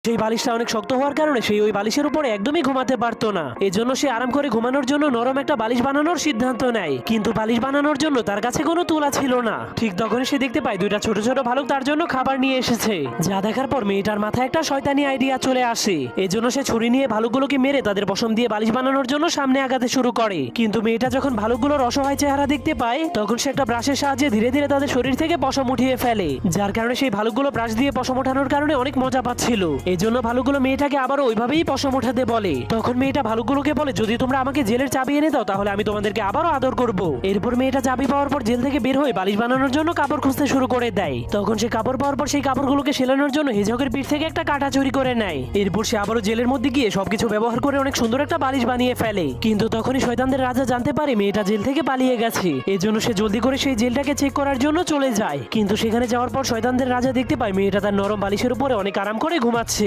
সেই বালিশটা অনেক শক্ত হওয়ার কারণে সেই ওই বালিশের উপরে একদমই ঘুমাতে পারতো না। এজন্য সে আরাম করে ঘুমানোর জন্য নরম একটা বালিশ বানানোর সিদ্ধান্ত নেয়। কিন্তু বালিশ বানানোর জন্য তার কাছে কোনো তুলা ছিল না। ঠিক তখনই সে দেখতে পায় দুইটা ছোট ছোট ভালুক তার জন্য খাবার নিয়ে এসেছে। যা দেখার পর মেয়েটার মাথায় একটা শয়তানি আইডিয়া চলে আসে। এজন্য সে ছুরি নিয়ে ভালুকগুলোকে মেরে তাদের পশম দিয়ে বালিশ বানানোর জন্য সামনে আগাতে শুরু করে। কিন্তু মেয়েটা যখন ভালুকগুলোর অসহায় চেহারা দেখতে পায় তখন সে একটা ব্রাশের সাহায্যে ধীরে ধীরে তাদের শরীর থেকে পশম উঠিয়ে ফেলে। যার কারণে সেই ভালুকগুলো ব্রাশ দিয়ে পশম ওঠানোর কারণে অনেক মজা পাচ্ছিল। এজন্য ভালুকগুলো মেয়েটাকে আবারও ওইভাবেই পশম ওঠাতে বলে। তখন মেয়েটা ভালুকগুলোকে বলে, যদি তোমরা আমাকে জেলের চাবি এনে দাও তাহলে আমি তোমাদেরকে আবারও আদর করব। এরপর মেয়েটা চাবি পাওয়ার পর জেল থেকে বের হয়ে বালিশ বানানোর জন্য কাপড় খুঁজতে শুরু করে দেয়। তখন সে কাপড় পাওয়ার পর সেই কাপড়গুলোকে সেলানোর জন্য হিজকের পিঠ থেকে একটা কাঁটা চুরি করে নেয়। এরপর সে আবারও জেলের মধ্যে গিয়ে সবকিছু ব্যবহার করে অনেক সুন্দর একটা বালিশ বানিয়ে ফেলে। কিন্তু তখনই শয়তানদের রাজা জানতে পারে মেয়েটা জেল থেকে পালিয়ে গেছে। এজন্য সে জলদি করে সেই জেলটাকে চেক করার জন্য চলে যায়। কিন্তু সেখানে যাওয়ার পর শয়তানদের রাজা দেখতে পায় মেয়েটা তার নরম বালিশের উপরে অনেক আরাম করে ঘুমাচ্ছে।